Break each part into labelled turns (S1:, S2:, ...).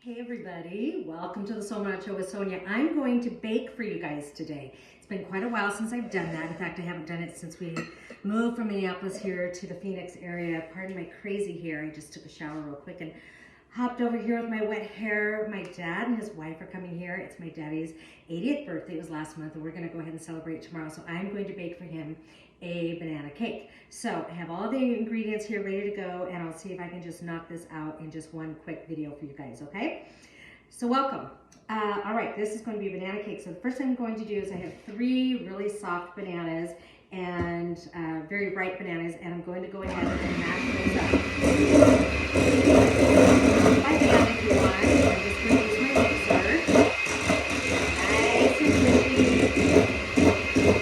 S1: Hey everybody, welcome to the Solminod Show with Sonya. I'm going to bake for you guys today. It's been quite a while since I've done that. In fact, I haven't done it since we moved from Minneapolis here to the Phoenix area. Pardon my crazy hair. I just took a shower real quick and hopped over here with my wet hair. My dad and his wife are coming here. It's my daddy's 80th birthday. It was last month, and we're going to go ahead and celebrate tomorrow. So I'm going to bake for him a banana cake. So I have all the ingredients here ready to go, and I'll see if I can just knock this out in just one quick video for you guys, okay? So welcome. All right, this is going to be a banana cake. So the first thing I'm going to do is I have 3 really soft bananas and very ripe bananas, and I'm going to go ahead and mash those up. By hand if you want. I'm just going to use my mixer. Nice and crispy.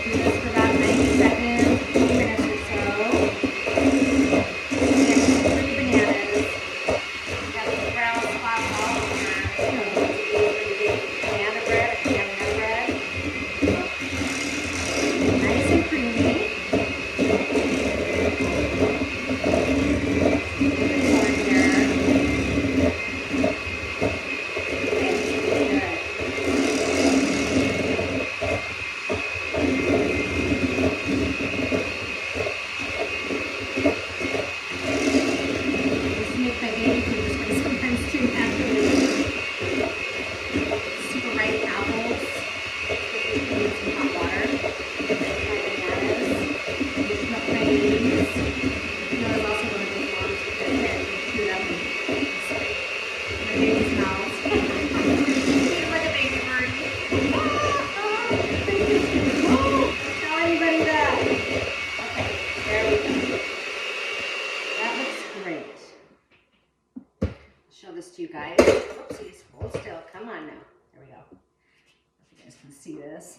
S1: Do this for about 90 seconds, 2 minutes or so. Get 3 bananas. Got the brown spot all over. You know, those you use when you make banana bread or banana bread. Nice and creamy. Show this to you guys. Oopsies, hold still. Come on now. There we go. If you guys can see this.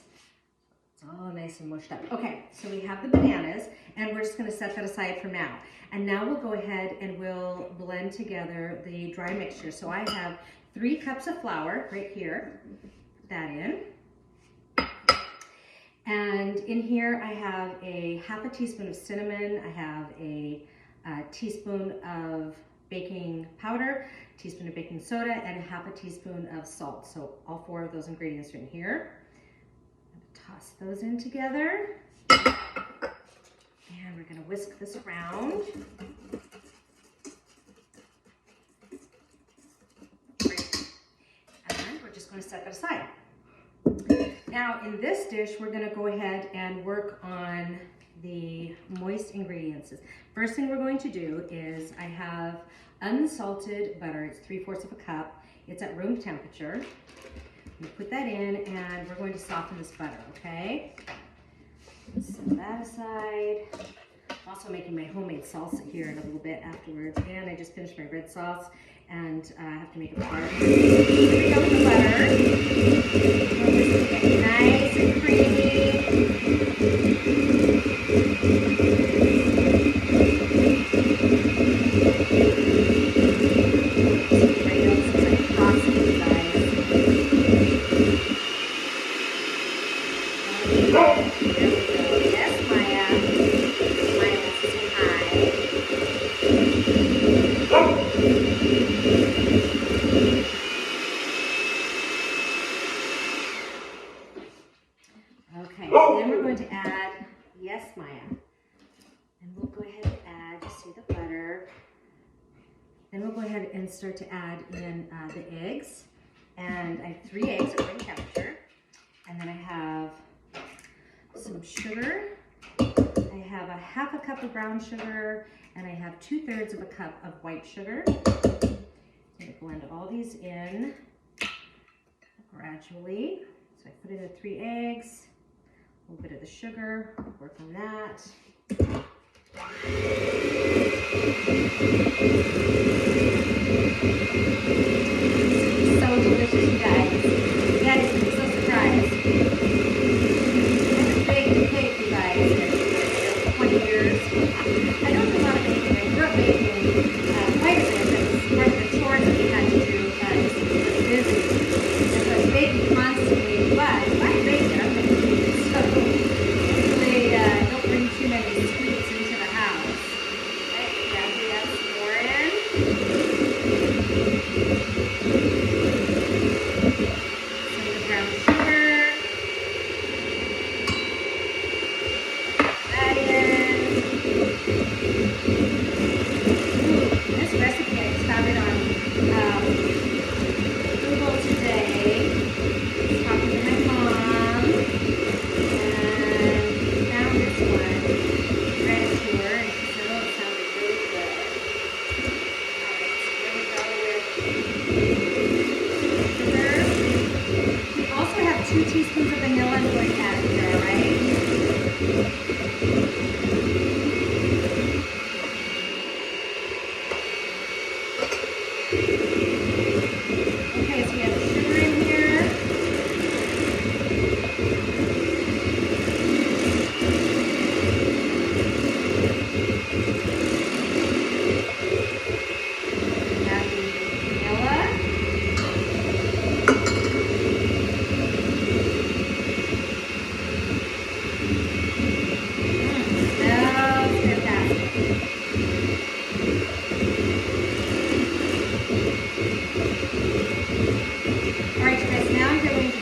S1: It's all nice and mushed up. Okay, so we have the bananas, and we're just going to set that aside for now. And now we'll go ahead and we'll blend together the dry mixture. So I have 3 cups of flour right here. Put that in. And in here I have a ½ a teaspoon of cinnamon. I have a teaspoon of baking powder, teaspoon of baking soda, and ½ a teaspoon of salt. So all 4 of those ingredients are in here. I'm gonna toss those in together. And we're gonna whisk this around. And we're just gonna set that aside. Now in this dish, we're gonna go ahead and work on the moist ingredients. First thing we're going to do is I have unsalted butter. It's 3/4 of a cup. It's at room temperature. We put that in, and we're going to soften this butter, okay? Let's set that aside. I'm also making my homemade salsa here in a little bit afterwards, and I just finished my red sauce, and I have to make it hard. Here we go with the butter. This is getting nice and creamy. Okay, then we're going to add, yes, Maya. And we'll go ahead and add, you see the butter. Then we'll go ahead and start to add in the eggs. And I have 3 eggs at room temperature. And then I have some sugar. I have a ½ a cup of brown sugar. And I have 2/3 of a cup of white sugar. I'm going to blend all these in gradually. So I put in the 3 eggs. A little bit of the sugar, work on that. So delicious, you guys. You guys are so surprised. I've been baking cake, you guys, for 20 years. I don't do a lot of baking. I grew up baking quite a bit. That was part of the chores that we had to do just to keep us busy. And so I was baking constantly, but if I bake it, I'm going to keep it. So usually don't bring too many sweets into the house. Right, yeah, we have some more in.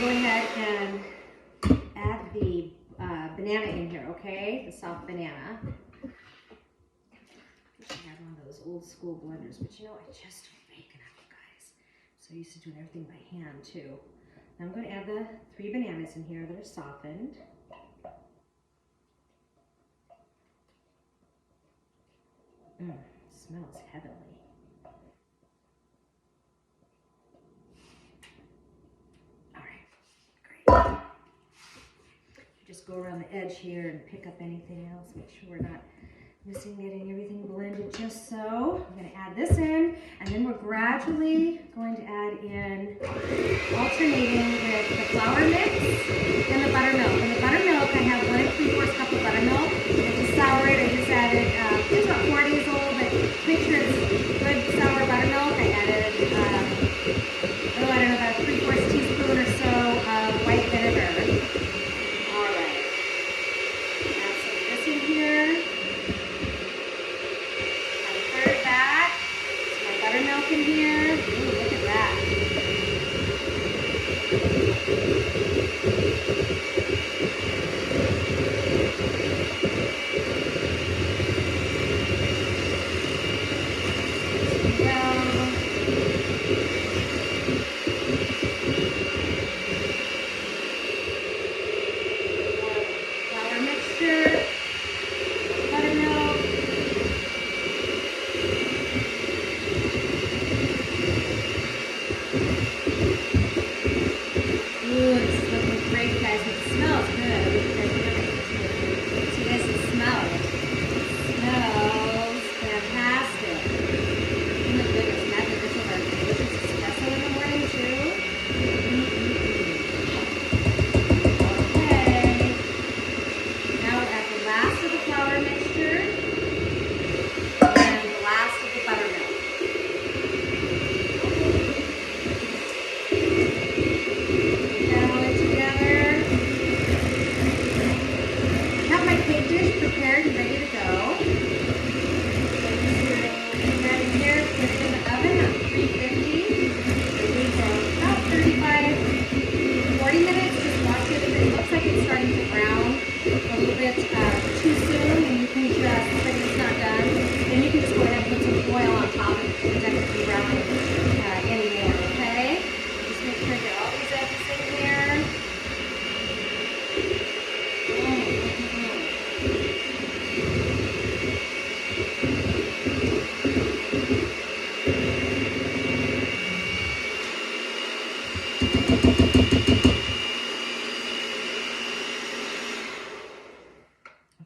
S1: go ahead and add the banana in here, okay? The soft banana. I have one of those old school blenders, but you know, I just don't make enough, guys. So I used to do everything by hand too. Now I'm going to add the 3 bananas in here that are softened. Smells heavenly. All right, great. Just go around the edge here and pick up anything else. Make sure we're not missing getting everything blended just so. I'm going to add this in, and then we're gradually going to add in, alternating with the flour mix and the buttermilk. And the buttermilk, I have 1 3/4 cup of buttermilk. To sour it, I just added, it's about 4 days old, but make sure it's good sour buttermilk. I added, I don't know, about 3/4 teaspoon or so of white vinegar. All right. Add some of this in here. Buttermilk in here. Ooh, look at that. Flour mixture, buttermilk. Ooh, it's looking great, guys. It smells good. So you guys can smell it. It smells fantastic. Oh my goodness, imagine this with our delicious espresso in the morning too. Okay. Now we're at the last of the flour mixture and the last of the buttermilk. Prepared and ready to go. Put that in here, put it in the oven at 350. Maybe for about 35, 40 minutes. Just watch it. If it looks like it's starting to brown a little bit too soon, and you can just, but it's not done, then you can just go ahead and put some foil on top of it so it doesn't be browning anymore, okay? Just make sure I get all these edges in here.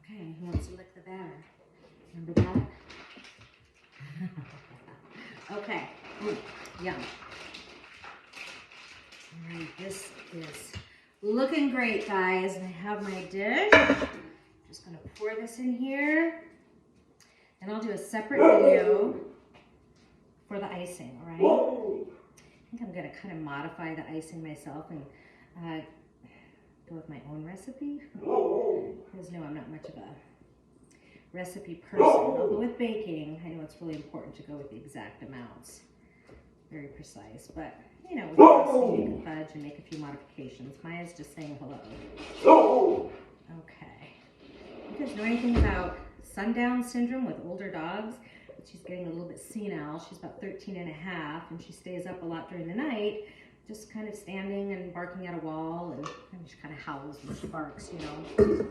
S1: Okay, who wants to lick the batter? Remember that? Okay, yum. All right, this is looking great, guys. I have my dish. Just gonna pour this in here. And I'll do a separate video for the icing, all right? I think I'm gonna kind of modify the icing myself and go with my own recipe. Because no, I'm not much of a recipe person. Although with baking, I know it's really important to go with the exact amounts. Very precise, but you know, with recipe, you can fudge and make a few modifications. Maya's just saying hello. Okay. You guys know anything about sundown syndrome with older dogs? She's getting a little bit senile. She's about 13 and a half, and she stays up a lot during the night, just kind of standing and barking at a wall, and she kind of howls when she barks, you know.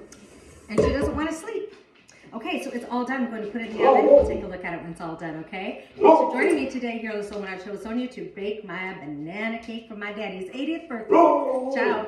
S1: And she doesn't want to sleep. Okay, so it's all done. I'm going to put it in the oven. We'll take a look at it when it's all done, okay? Thanks for joining me today here on the Solminod Show with Sonya to bake my banana cake for my daddy's 80th birthday. Ciao.